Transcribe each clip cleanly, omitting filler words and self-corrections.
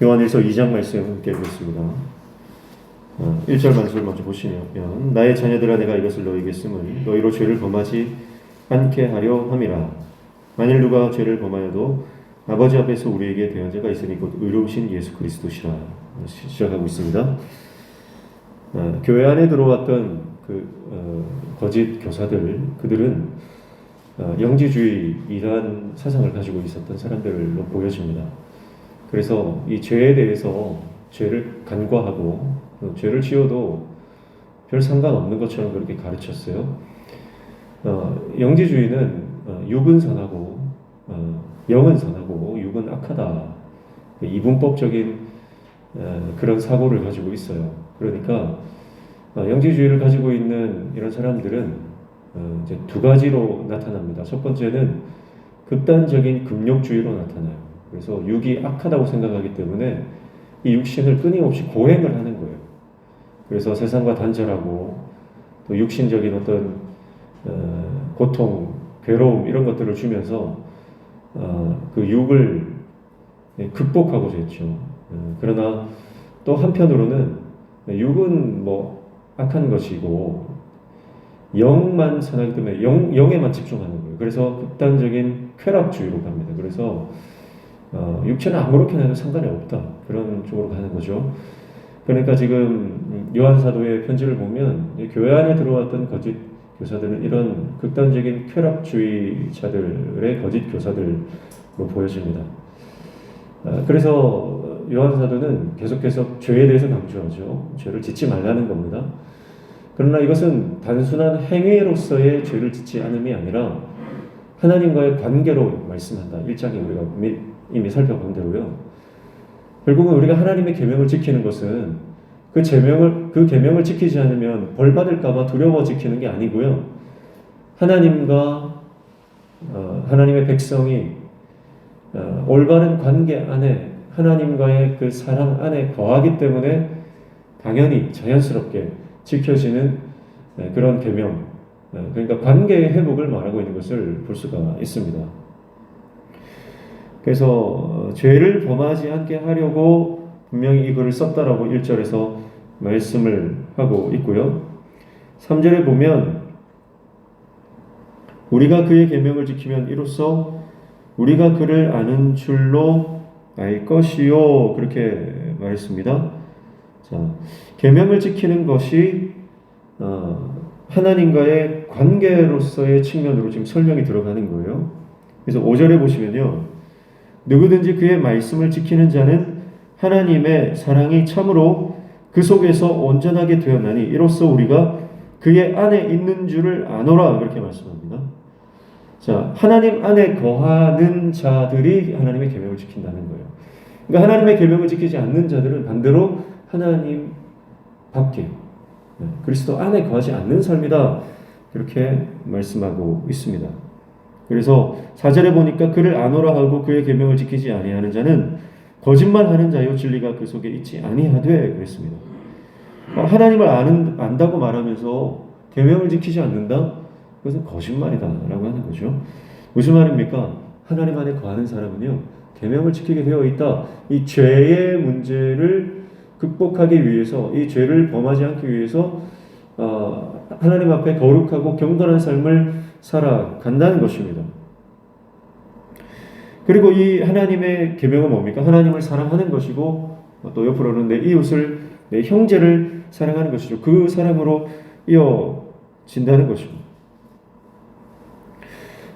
요한일서 2장 말씀 함께 읽겠습니다. 1절 말씀을 먼저 보시면 나의 자녀들아 내가 이것을 너희에게 쓰면 너희로 죄를 범하지 않게 하려 함이라. 만일 누가 죄를 범하여도 아버지 앞에서 우리에게 대언자가 있으니 곧 의로우신 예수 그리스도시라. 시작하고 있습니다. 교회 안에 들어왔던 거짓 교사들, 그들은 영지주의 이러한 사상을 가지고 있었던 사람들로 보여집니다. 그래서 이 죄에 대해서 죄를 간과하고 죄를 지어도 별 상관없는 것처럼 그렇게 가르쳤어요. 영지주의는 육은 선하고 영은 선하고 육은 악하다. 이분법적인 그런 사고를 가지고 있어요. 그러니까 영지주의를 가지고 있는 이런 사람들은 이제 두 가지로 나타납니다. 첫 번째는 극단적인 금욕주의로 나타나요. 그래서 육이 악하다고 생각하기 때문에 이 육신을 끊임없이 고행을 하는 거예요. 그래서 세상과 단절하고 또 육신적인 어떤 고통, 괴로움 이런 것들을 주면서 그 육을 극복하고자 했죠. 그러나 또 한편으로는 육은 뭐 악한 것이고 영만 선하기 때문에 영에만 집중하는 거예요. 그래서 극단적인 쾌락주의로 갑니다. 그래서 육체는 아무렇게나 해도 상관이 없다. 그런 쪽으로 가는 거죠. 그러니까 지금 요한 사도의 편지를 보면 교회 안에 들어왔던 거짓 교사들은 이런 극단적인 쾌락주의자들의 거짓 교사들로 보여집니다. 그래서 요한 사도는 계속해서 죄에 대해서 강조하죠. 죄를 짓지 말라는 겁니다. 그러나 이것은 단순한 행위로서의 죄를 짓지 않음이 아니라 하나님과의 관계로 말씀한다. 1장에 우리가 이미 살펴본 대로요. 결국은 우리가 하나님의 계명을 지키는 것은 그 계명을 지키지 않으면 벌 받을까봐 두려워 지키는 게 아니고요. 하나님과 하나님의 백성이 올바른 관계 안에 하나님과의 그 사랑 안에 거하기 때문에 당연히 자연스럽게 지켜지는 그런 계명, 그러니까 관계의 회복을 말하고 있는 것을 볼 수가 있습니다. 그래서 죄를 범하지 않게 하려고 분명히 이 글을 썼다라고 1절에서 말씀을 하고 있고요. 3절에 보면 우리가 그의 계명을 지키면 이로써 우리가 그를 아는 줄로 알 것이요 그렇게 말했습니다. 자, 계명을 지키는 것이 하나님과의 관계로서의 측면으로 지금 설명이 들어가는 거예요. 그래서 5절에 보시면요. 누구든지 그의 말씀을 지키는 자는 하나님의 사랑이 참으로 그 속에서 온전하게 되었나니 이로써 우리가 그의 안에 있는 줄을 아노라 그렇게 말씀합니다. 자, 하나님 안에 거하는 자들이 하나님의 계명을 지킨다는 거예요. 그러니까 하나님의 계명을 지키지 않는 자들은 반대로 하나님 밖에 그리스도 안에 거하지 않는 삶이다 그렇게 말씀하고 있습니다. 그래서 4절에 보니까 그를 아노라 하고 그의 계명을 지키지 아니하는 자는 거짓말하는 자요 진리가 그 속에 있지 아니하되 그랬습니다. 하나님을 안다고 말하면서 계명을 지키지 않는다? 그것은 거짓말이다라고 하는 거죠. 무슨 말입니까? 하나님 안에 거하는 사람은요 계명을 지키게 되어 있다. 이 죄의 문제를 극복하기 위해서 이 죄를 범하지 않기 위해서 하나님 앞에 거룩하고 경건한 삶을 살아간다는 것입니다. 그리고 이 하나님의 계명은 뭡니까? 하나님을 사랑하는 것이고 또 옆으로는 내 이웃을 내 형제를 사랑하는 것이죠. 그 사랑으로 이어진다는 것입니다.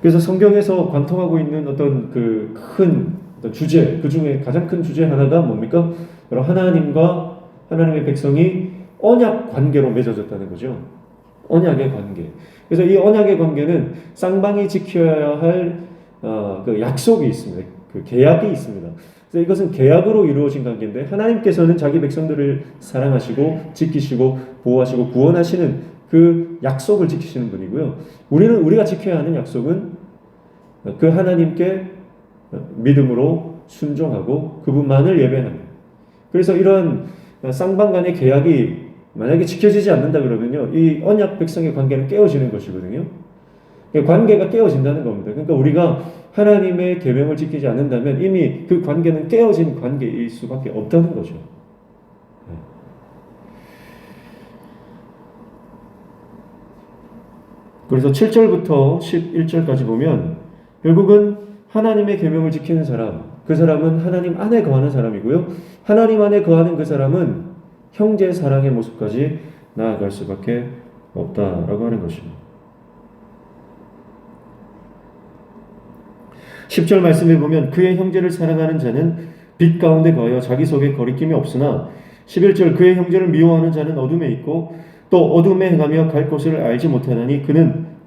그래서 성경에서 관통하고 있는 어떤 그 큰 주제, 그 중에 가장 큰 주제 하나가 뭡니까? 바로 하나님과 하나님의 백성이 언약 관계로 맺어졌다는 거죠. 언약의 관계. 그래서 이 언약의 관계는 쌍방이 지켜야 할 그 약속이 있습니다. 그 계약이 있습니다. 그래서 이것은 계약으로 이루어진 관계인데 하나님께서는 자기 백성들을 사랑하시고 지키시고 보호하시고 구원하시는 그 약속을 지키시는 분이고요. 우리가 지켜야 하는 약속은 그 하나님께 믿음으로 순종하고 그분만을 예배하는. 그래서 이러한 쌍방 간의 계약이 만약에 지켜지지 않는다 그러면요, 이 언약 백성의 관계는 깨어지는 것이거든요. 관계가 깨어진다는 겁니다. 그러니까 우리가 하나님의 계명을 지키지 않는다면 이미 그 관계는 깨어진 관계일 수밖에 없다는 거죠. 그래서 7절부터 11절까지 보면 결국은 하나님의 계명을 지키는 사람, 그 사람은 하나님 안에 거하는 사람이고요. 하나님 안에 거하는 그 사람은 형제 사랑의 모습까지 나아갈 수밖에 없다라고 하는 것입니다. 10절 말씀에 보면 그의 형제를 사랑하는 자는 빛 가운데 거하여 자기 속에 거리낌이 없으나 11절 그의 형제를 미워하는 자는 어둠에 있고 또 어둠에 행하며 갈 곳을 알지 못하나니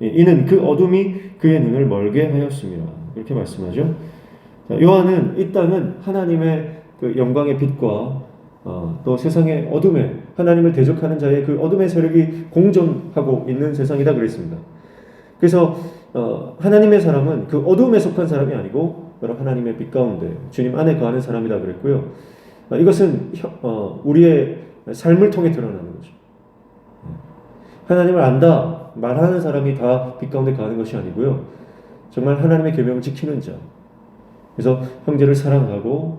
이는 그 어둠이 그의 눈을 멀게 하였습니다. 이렇게 말씀하죠. 요한은 이 땅은 하나님의 그 영광의 빛과 또 세상의 어둠에 하나님을 대적하는 자의 그 어둠의 세력이 공존하고 있는 세상이다 그랬습니다. 그래서 하나님의 사람은 그 어둠에 속한 사람이 아니고 바로 하나님의 빛 가운데 주님 안에 거하는 사람이다 그랬고요. 이것은 우리의 삶을 통해 드러나는 거죠. 하나님을 안다 말하는 사람이 다 빛 가운데 거하는 것이 아니고요. 정말 하나님의 계명을 지키는 자. 그래서 형제를 사랑하고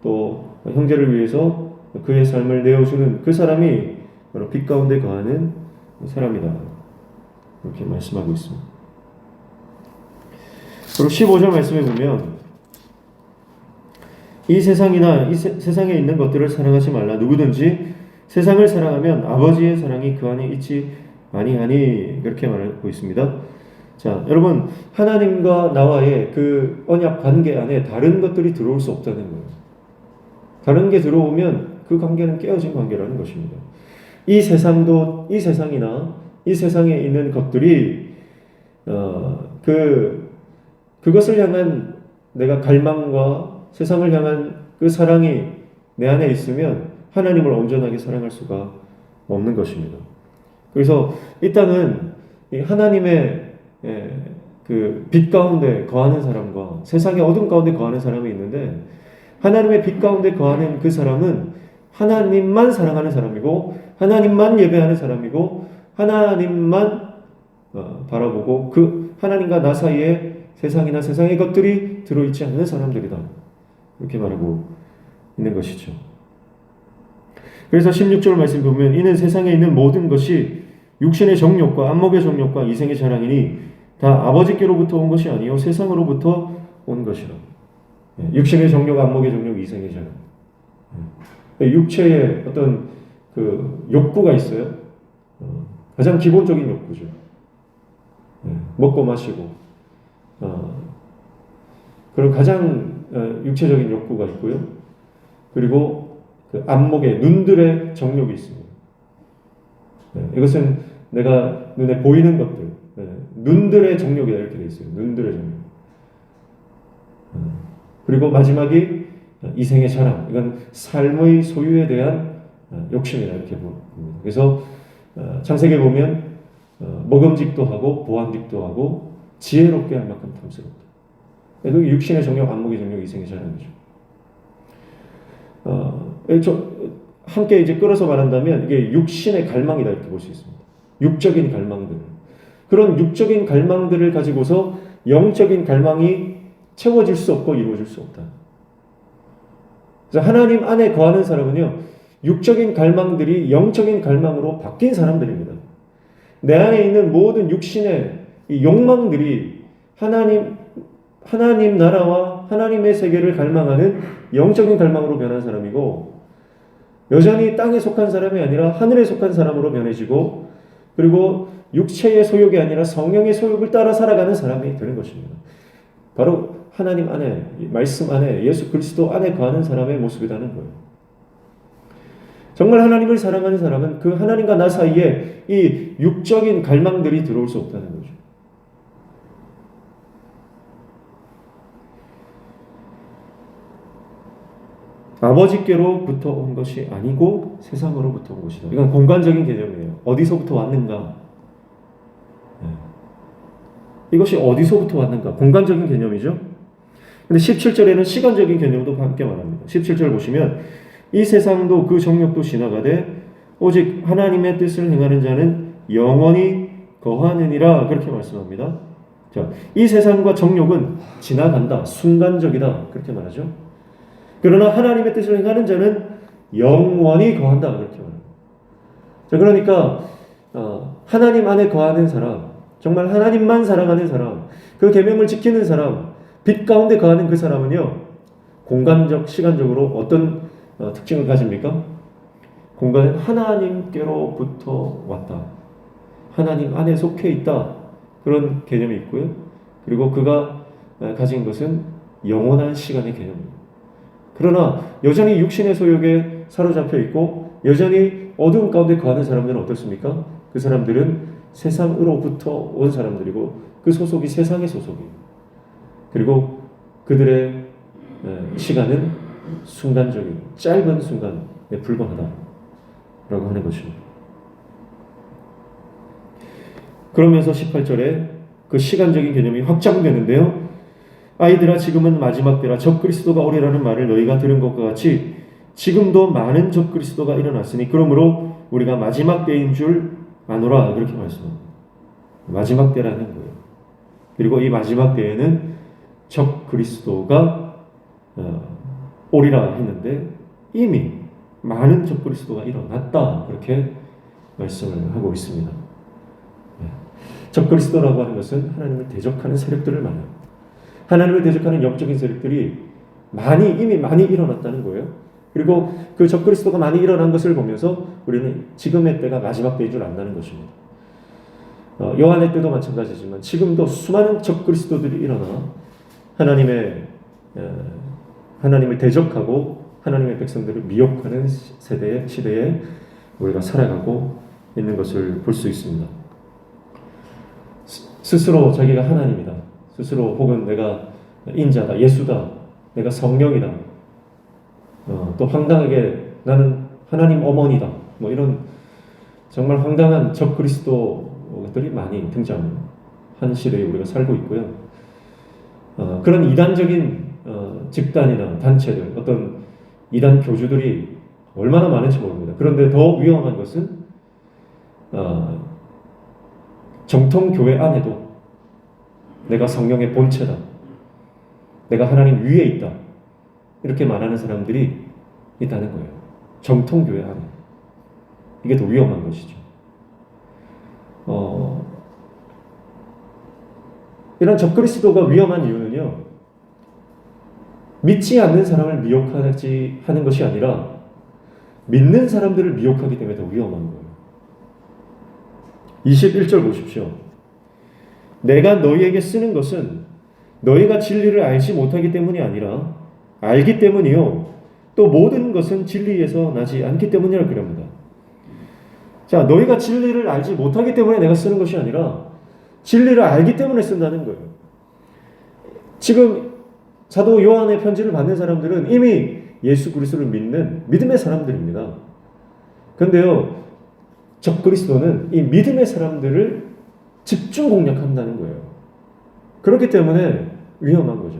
또 형제를 위해서 그의 삶을 내어주는 그 사람이 바로 빛 가운데 거하는 사람이다. 이렇게 말씀하고 있습니다. 그리고 15절 말씀에 보면 이 세상이나 이 세상에 있는 것들을 사랑하지 말라. 누구든지 세상을 사랑하면 아버지의 사랑이 그 안에 있지 아니하니 그렇게 말하고 있습니다. 자, 여러분 하나님과 나와의 그 언약 관계 안에 다른 것들이 들어올 수 없다는 거예요. 다른 게 들어오면 그 관계는 깨어진 관계라는 것입니다. 이 세상도 이 세상이나 이 세상에 있는 것들이 그것을 향한 내가 갈망과 세상을 향한 그 사랑이 내 안에 있으면 하나님을 온전하게 사랑할 수가 없는 것입니다. 그래서 이 땅은 하나님의 그 빛 가운데 거하는 사람과 세상의 어둠 가운데 거하는 사람이 있는데 하나님의 빛 가운데 거하는 그 사람은 하나님만 사랑하는 사람이고 하나님만 예배하는 사람이고 하나님만 바라보고 그 하나님과 나 사이에 세상이나 세상의 것들이 들어있지 않는 사람들이다. 이렇게 말하고 있는 것이죠. 그래서 16절 말씀 보면 이는 세상에 있는 모든 것이 육신의 정욕과 안목의 정욕과 이생의 자랑이니 다 아버지께로부터 온 것이 아니요 세상으로부터 온 것이라. 육신의 정욕, 안목의 정욕, 이생의 자랑. 육체의 어떤 그 욕구가 있어요. 가장 기본적인 욕구죠. 먹고 마시고 그런 가장 육체적인 욕구가 있고요. 그리고 그 안목의 눈들의 정욕이 있습니다. 이것은 내가 눈에 보이는 것들, 눈들의 정욕이다 이렇게 되어 있어요. 눈들의 정욕. 그리고 마지막이 이생의 자랑. 이건 삶의 소유에 대한 욕심이다 이렇게 봅니다. 그래서 창세기에 보면 먹음직도 하고 보암직도 하고 지혜롭게 할 만큼 탐스럽다. 그게 육신의 정욕, 안목의 정욕, 이생의 자랑이죠. 함께 이제 끌어서 말한다면 이게 육신의 갈망이다 이렇게 볼 수 있습니다. 육적인 갈망들. 그런 육적인 갈망들을 가지고서 영적인 갈망이 채워질 수 없고 이루어질 수 없다. 그래서 하나님 안에 거하는 사람은요, 육적인 갈망들이 영적인 갈망으로 바뀐 사람들입니다. 내 안에 있는 모든 육신의 이 욕망들이 하나님 나라와 하나님의 세계를 갈망하는 영적인 갈망으로 변한 사람이고, 여전히 땅에 속한 사람이 아니라 하늘에 속한 사람으로 변해지고, 그리고 육체의 소욕이 아니라 성령의 소욕을 따라 살아가는 사람이 되는 것입니다. 바로 하나님 안에, 말씀 안에, 예수 그리스도 안에 거하는 사람의 모습이라는 거예요. 정말 하나님을 사랑하는 사람은 그 하나님과 나 사이에 이 육적인 갈망들이 들어올 수 없다는 거죠. 아버지께로부터 온 것이 아니고 세상으로부터 온 것이다. 이건 공간적인 개념이에요. 어디서부터 왔는가? 이것이 어디서부터 왔는가? 공간적인 개념이죠. 근데 17절에는 시간적인 개념도 함께 말합니다. 17절 보시면 이 세상도 그 정욕도 지나가되 오직 하나님의 뜻을 행하는 자는 영원히 거하느니라 그렇게 말씀합니다. 자, 이 세상과 정욕은 지나간다, 순간적이다 그렇게 말하죠. 그러나 하나님의 뜻을 행하는 자는 영원히 거한다 그렇게 말합니다. 자, 그러니까 하나님 안에 거하는 사람, 정말 하나님만 사랑하는 사람, 그 계명을 지키는 사람, 빛 가운데 거하는 그 사람은요, 공간적, 시간적으로 어떤 특징을 가집니까? 공간은 하나님께로부터 왔다. 하나님 안에 속해 있다. 그런 개념이 있고요. 그리고 그가 가진 것은 영원한 시간의 개념입니다. 그러나 여전히 육신의 소욕에 사로잡혀 있고 여전히 어두운 가운데 거하는 사람들은 어떻습니까? 그 사람들은 세상으로부터 온 사람들이고 그 소속이 세상의 소속이에요. 그리고 그들의 시간은 순간적인 짧은 순간에 불과하다라고 하는 것입니다. 그러면서 18절에 그 시간적인 개념이 확장되는데요. 아이들아 지금은 마지막 때라 적그리스도가 오리라는 말을 너희가 들은 것과 같이 지금도 많은 적그리스도가 일어났으니 그러므로 우리가 마지막 때인 줄 아노라 그렇게 말씀합니다. 마지막 때라는 거예요. 그리고 이 마지막 때에는 적그리스도가 오리라 했는데 이미 많은 적그리스도가 일어났다 그렇게 말씀을 하고 있습니다. 적그리스도라고 하는 것은 하나님을 대적하는 세력들을 말합니다. 하나님을 대적하는 영적인 세력들이 이미 많이 일어났다는 거예요. 그리고 그 적그리스도가 많이 일어난 것을 보면서 우리는 지금의 때가 마지막 때인 줄 안다는 것입니다. 요한의 때도 마찬가지지만 지금도 수많은 적그리스도들이 일어나 하나님을 대적하고 하나님의 백성들을 미혹하는 시대에 우리가 살아가고 있는 것을 볼 수 있습니다. 스스로 자기가 하나님이다. 스스로 혹은 내가 인자다, 예수다, 내가 성령이다. 또 황당하게 나는 하나님 어머니다. 뭐 이런 정말 황당한 적그리스도들이 많이 등장한 시대에 우리가 살고 있고요. 그런 이단적인 집단이나 단체들, 어떤 이단 교주들이 얼마나 많은지 모릅니다. 그런데 더 위험한 것은 정통 교회 안에도 내가 성령의 본체다. 내가 하나님 위에 있다. 이렇게 말하는 사람들이 있다는 거예요. 정통 교회 안에. 이게 더 위험한 것이죠. 이런 적그리스도가 위험한 이유는요. 믿지 않는 사람을 미혹하지 하는 것이 아니라 믿는 사람들을 미혹하기 때문에 더 위험한 거예요. 21절 보십시오. 내가 너희에게 쓰는 것은 너희가 진리를 알지 못하기 때문이 아니라 알기 때문이요. 또 모든 것은 진리에서 나지 않기 때문이라 그럽니다. 자, 너희가 진리를 알지 못하기 때문에 내가 쓰는 것이 아니라 진리를 알기 때문에 쓴다는 거예요. 지금 사도 요한의 편지를 받는 사람들은 이미 예수 그리스도를 믿는 믿음의 사람들입니다. 그런데요, 적그리스도는 이 믿음의 사람들을 집중 공략한다는 거예요. 그렇기 때문에 위험한 거죠.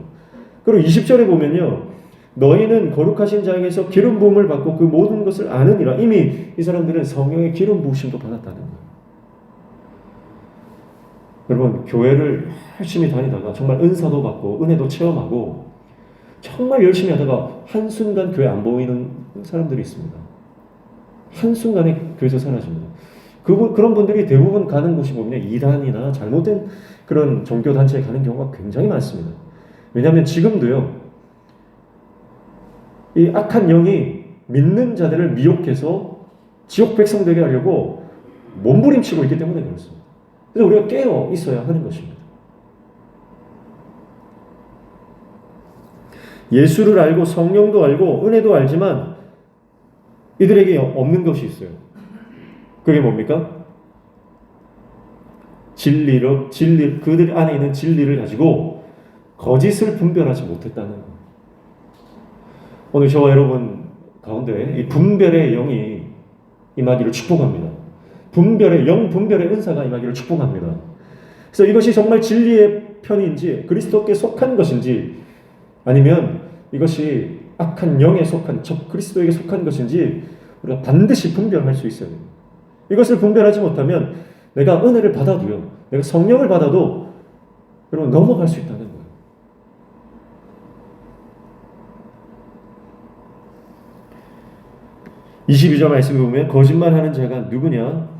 그리고 20절에 보면요. 너희는 거룩하신 자에게서 기름 부음을 받고 그 모든 것을 아느니라. 이미 이 사람들은 성령의 기름 부으심도 받았다는 거예요. 여러분, 교회를 열심히 다니다가 정말 은사도 받고 은혜도 체험하고 정말 열심히 하다가 한순간 교회 안 보이는 사람들이 있습니다. 한순간에 교회에서 사라집니다. 그런 분들이 대부분 가는 곳이 보면 이단이나 잘못된 그런 종교단체에 가는 경우가 굉장히 많습니다. 왜냐하면 지금도요, 이 악한 영이 믿는 자들을 미혹해서 지옥 백성 되게 하려고 몸부림치고 있기 때문에 그렇습니다. 그래서 우리가 깨어 있어야 하는 것입니다. 예수를 알고 성령도 알고 은혜도 알지만 이들에게 없는 것이 있어요. 그게 뭡니까? 그들 안에 있는 진리를 가지고 거짓을 분별하지 못했다는 것. 오늘 저와 여러분 가운데 이 분별의 영이 임하기를 축복합니다. 분별의 은사가 임하기를 축복합니다. 그래서 이것이 정말 진리의 편인지 그리스도께 속한 것인지 아니면 이것이 악한 영에 속한 그리스도에게 속한 것인지 우리가 반드시 분별할 수 있어야 됩니다. 이것을 분별하지 못하면 내가 은혜를 받아도요, 내가 성령을 받아도 여러분 넘어갈 수 있다는 거예요. (22절) 말씀에 보면 거짓말하는 자가 누구냐?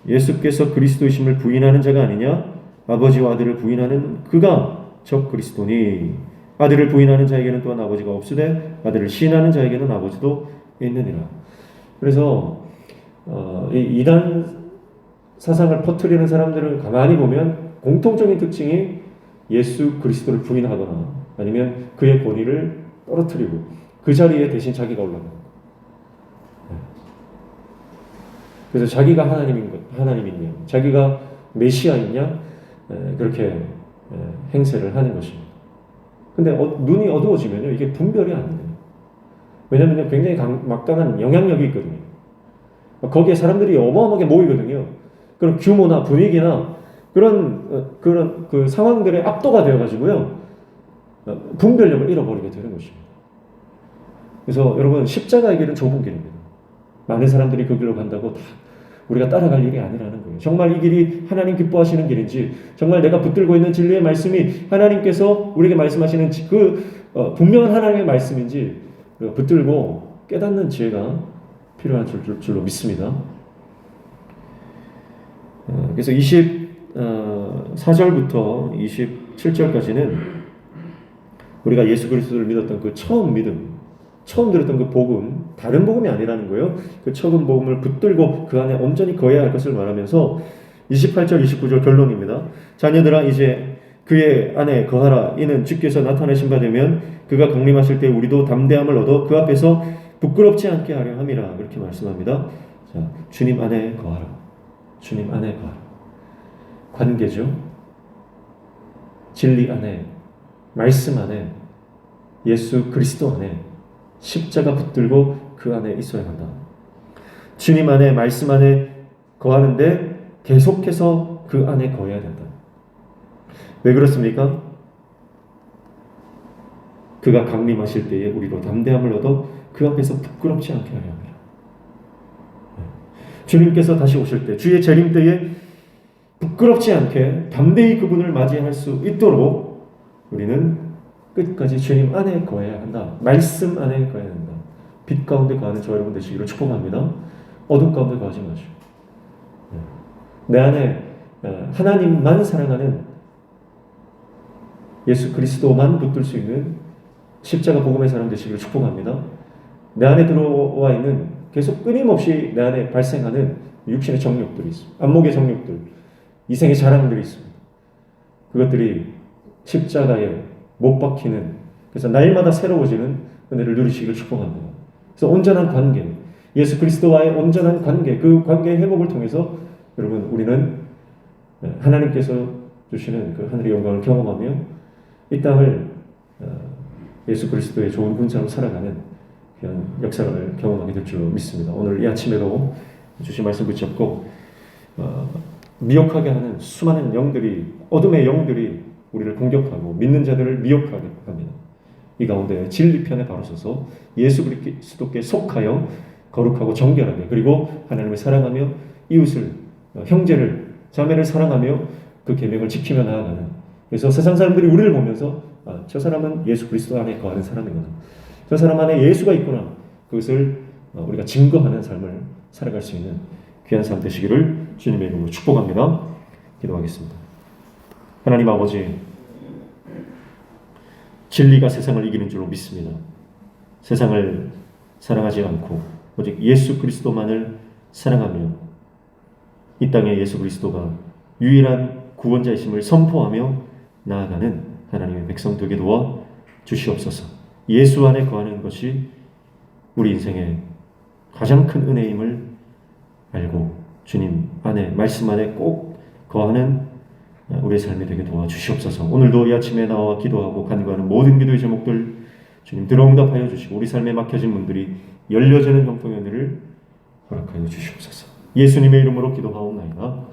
예수께서 그리스도이심을 부인하는 자가 아니냐? 아버지와 아들을 부인하는 그가 적 그리스도니 아들을 부인하는 자에게는 또한 아버지가 없으되 아들을 시인하는 자에게는 아버지도 있느니라. 그래서 이 이단 사상을 퍼뜨리는 사람들을 가만히 보면 공통적인 특징이 예수 그리스도를 부인하거나 아니면 그의 권위를 떨어뜨리고 그 자리에 대신 자기가 올라가는 거예요. 그래서 자기가 하나님이냐, 자기가 메시아이냐 그렇게 행세를 하는 것입니다. 근데 눈이 어두워지면요 이게 분별이 안 돼요. 왜냐하면 굉장히 막강한 영향력이 있거든요. 거기에 사람들이 어마어마하게 모이거든요. 그런 규모나 분위기나 그런 그 상황들에 압도가 되어가지고요 분별력을 잃어버리게 되는 것입니다. 그래서 여러분 십자가의 길은 좁은 길입니다. 많은 사람들이 그 길로 간다고 다 우리가 따라갈 일이 아니라는 거예요. 정말 이 길이 하나님 기뻐하시는 길인지, 정말 내가 붙들고 있는 진리의 말씀이 하나님께서 우리에게 말씀하시는 분명한 하나님의 말씀인지 붙들고 깨닫는 지혜가 필요한 줄로 믿습니다. 그래서 24절부터 27절까지는 우리가 예수 그리스도를 믿었던 그 처음 믿음, 처음 들었던 그 복음, 다른 복음이 아니라는 거예요. 그 처음 복음을 붙들고 그 안에 온전히 거해야 할 것을 말하면서 28절, 29절 결론입니다. 자녀들아 이제 그의 안에 거하라. 이는 주께서 나타내신 바 되면 그가 강림하실 때 우리도 담대함을 얻어 그 앞에서 부끄럽지 않게 하려 함이라. 그렇게 말씀합니다. 자, 주님 안에 거하라. 주님 안에 거하라. 관계죠. 진리 안에, 말씀 안에, 예수 그리스도 안에 십자가 붙들고 그 안에 있어야 한다. 주님 안에, 말씀 안에 거하는데 계속해서 그 안에 거해야 된다. 왜 그렇습니까? 그가 강림하실 때에 우리로 담대함을 얻어 그 앞에서 부끄럽지 않게 하려 합니다. 주님께서 다시 오실 때, 주의 재림 때에 부끄럽지 않게 담대히 그분을 맞이할 수 있도록 우리는 끝까지 주님 안에 거해야 한다. 말씀 안에 거해야 한다. 빛 가운데 거하는 저 여러분 되시기를 축복합니다. 어둠 가운데 거하지 마시고 내 안에 하나님만 사랑하는 예수 그리스도만 붙들 수 있는 십자가 복음의 사람 되시기를 축복합니다. 내 안에 들어와 있는 계속 끊임없이 내 안에 발생하는 육신의 정욕들이 있습니다. 안목의 정욕들, 이생의 자랑들이 있습니다. 그것들이 십자가에 못 박히는, 그래서 날마다 새로워지는 은혜를 누리시기를 축복합니다. 그래서 온전한 관계, 예수 그리스도와의 온전한 관계, 그 관계의 회복을 통해서 여러분 우리는 하나님께서 주시는 그 하늘의 영광을 경험하며 이 땅을 예수 그리스도의 좋은 군사로 살아가는 그런 역사를 경험하게 될 줄 믿습니다. 오늘 이 아침에도 주신 말씀 붙잡고 미혹하게 하는 수많은 영들이, 어둠의 영들이 우리를 공격하고 믿는 자들을 미혹하게 합니다. 이 가운데 진리편에 바로 서서 예수 그리스도께 속하여 거룩하고 정결하게, 그리고 하나님을 사랑하며 이웃을, 형제를, 자매를 사랑하며 그 계명을 지키며 나아가는, 그래서 세상 사람들이 우리를 보면서 저 사람은 예수 그리스도 안에 거하는 사람이구나, 저 사람 안에 예수가 있구나, 그것을 우리가 증거하는 삶을 살아갈 수 있는 귀한 삶 되시기를 주님의 이름으로 축복합니다. 기도하겠습니다. 하나님 아버지, 진리가 세상을 이기는 줄로 믿습니다. 세상을 사랑하지 않고 오직 예수 그리스도만을 사랑하며 이 땅에 예수 그리스도가 유일한 구원자이심을 선포하며 나아가는 하나님의 백성 되게 도와 주시옵소서. 예수 안에 거하는 것이 우리 인생의 가장 큰 은혜임을 알고 주님 안에, 말씀 안에 꼭 거하는 우리의 삶이 되게 도와주시옵소서. 오늘도 이 아침에 나와 기도하고 간구하는 모든 기도의 제목들 주님 들어응답하여 주시고 우리 삶에 막혀진 문들이 열려지는 형통의 은혜를 허락하여 주시옵소서. 예수님의 이름으로 기도하옵나이다.